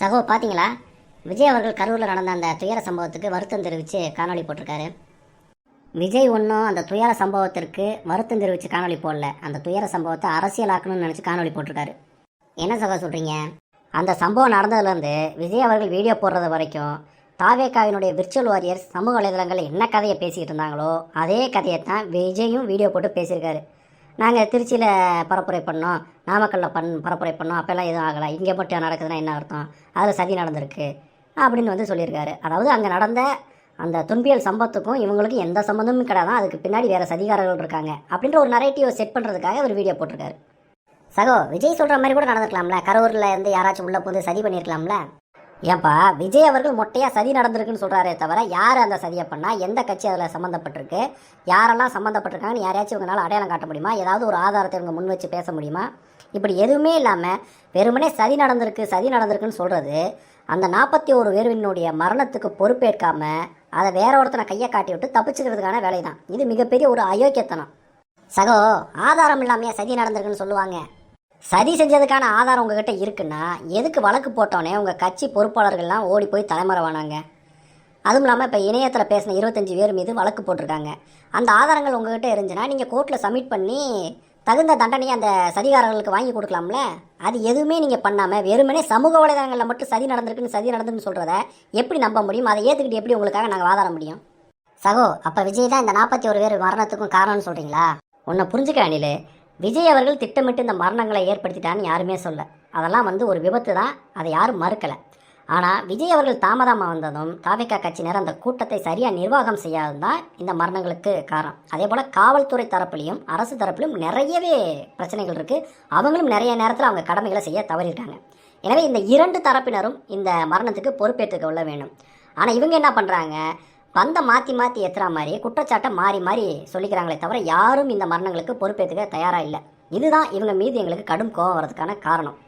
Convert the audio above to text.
சகோ பார்த்தீங்களா? விஜய் அவர்கள் கரூரில் நடந்த அந்த துயர சம்பவத்துக்கு வருத்தம் தெரிவித்து காணொலி போட்டிருக்காரு. விஜய் ஒன்றும் அந்த துயர சம்பவத்திற்கு வருத்தம் தெரிவித்து காணொலி போடல, அந்த துயர சம்பவத்தை அரசியலாக்கணும்னு நினச்சி காணொலி போட்டிருக்காரு. என்ன சகோ சொல்கிறீங்க? அந்த சம்பவம் நடந்ததுலேருந்து விஜய் அவர்கள் வீடியோ போடுறது வரைக்கும் தாவேகாவினுடைய விர்ச்சுவல் வாரியர்ஸ் சமூக வலைதளங்களில் என்ன கதையை பேசிக்கிட்டு இருந்தாங்களோ அதே கதையை தான் விஜயும் வீடியோ போட்டு பேசியிருக்காரு. நாங்கள் திருச்சியில் பரப்புரை பண்ணோம், நாமக்கல்லில் பரப்புரை பண்ணோம், அப்போல்லாம் எதுவும் ஆகலை, இங்கே மட்டும் நடக்குதுன்னா என்ன அர்த்தம், அதில் சதி நடந்திருக்கு அப்படின்னு வந்து சொல்லியிருக்காரு. அதாவது அங்கே நடந்த அந்த துன்பியல் சம்பவத்துக்கும் இவங்களுக்கும் எந்த சம்மந்தமும் கிடையாது, அதுக்கு பின்னாடி வேறு சதிகாரர்கள் இருக்காங்க அப்படின்ற ஒரு நரேட்டிவை செட் பண்ணுறதுக்காக ஒரு வீடியோ போட்டிருக்காரு. சகோ, விஜய் சொல்கிற மாதிரி கூட நடந்துக்கலாம்ல, கரூரில் இருந்து யாராச்சும் உள்ளே போது சதி பண்ணியிருக்கலாம்ல. ஏன்பா விஜய் அவர்கள் மொட்டையாக சதி நடந்திருக்குன்னு சொல்கிறாரே தவிர யார் அந்த சதியை பண்ணால், எந்த கட்சி அதில் சம்மந்தப்பட்டிருக்கு, யாரெல்லாம் சம்மந்தப்பட்டிருக்காங்கன்னு யாரையாச்சும் இவங்களால் அடையாளம் காட்ட முடியுமா? ஏதாவது ஒரு ஆதாரத்தை இவங்க முன் வச்சு பேச முடியுமா? இப்படி எதுவுமே இல்லாமல் வெறுமனே சதி நடந்திருக்குன்னு சொல்கிறது அந்த 41 பேருவினுடைய மரணத்துக்கு பொறுப்பேற்காமல் அதை வேற ஒருத்தனை கையை காட்டி விட்டு தப்பிச்சுக்கிறதுக்கான வேலை தான். இது மிகப்பெரிய ஒரு அயோக்கியத்தனம். சகோ, ஆதாரம் இல்லாமையா சதி நடந்திருக்குன்னு சொல்லுவாங்க? சதி செஞ்சதுக்கான ஆதாரம் உங்ககிட்ட இருக்குன்னா எதுக்கு வழக்கு போட்டோன்னே உங்கள் கட்சி பொறுப்பாளர்கள்லாம் ஓடி போய் தலைமறைவானாங்க? அதுவும் இல்லாமல் இப்போ இணையத்தில் பேசின 25 பேர் மீது வழக்கு போட்டிருக்காங்க. அந்த ஆதாரங்கள் உங்ககிட்ட இருந்துச்சுன்னா நீங்கள் கோர்ட்டில் சப்மிட் பண்ணி தகுந்த தண்டனையை அந்த சதிகாரர்களுக்கு வாங்கி கொடுக்கலாம்ல. அது எதுவுமே நீங்கள் பண்ணாமல் வெறுமனே சமூக வலைதளங்களில் மட்டும் சதி நடந்திருக்குன்னு சொல்கிறத எப்படி நம்ப முடியும்? அதை ஏற்றுக்கிட்டு எப்படி உங்களுக்காக நாங்கள் வாதாட முடியும்? சகோ, அப்போ விஜய் தான் இந்த 41 பேர் மரணத்துக்கும் காரணம்னு சொல்கிறீங்களா? ஒன்றை புரிஞ்சுக்க அணில், விஜய் அவர்கள் திட்டமிட்டு இந்த மரணங்களை ஏற்படுத்திட்டான்னு யாருமே சொல்ல. அதெல்லாம் வந்து ஒரு விபத்து தான், அதை யாரும் மறுக்கலை. ஆனால் விஜய் அவர்கள் தாமதமாக வந்ததும் தாவேகா கட்சியினர் அந்த கூட்டத்தை சரியாக நிர்வாகம் செய்யாதது தான் இந்த மரணங்களுக்கு காரணம். அதே போல் காவல்துறை தரப்புலையும் அரசு தரப்புலையும் நிறையவே பிரச்சனைகள் இருக்குது. அவங்களும் நிறைய நேரத்தில் அவங்க கடமைகளை செய்ய தவறியிருக்காங்க. எனவே இந்த 2 தரப்பினரும் இந்த மரணத்துக்கு பொறுப்பேற்றுக் கொள்ள வேண்டும். ஆனால் இவங்க என்ன பண்ணுறாங்க, பந்தை மாற்றி ஏற்றுற மாதிரி குற்றச்சாட்டை மாறி சொல்லிக்கிறாங்களே தவிர யாரும் இந்த மரணங்களுக்கு பொறுப்பேற்றுக்க தயாராக இல்லை. இதுதான் இவங்க மீது எங்களுக்கு கடும் கோபம் வரதுக்கான காரணம்.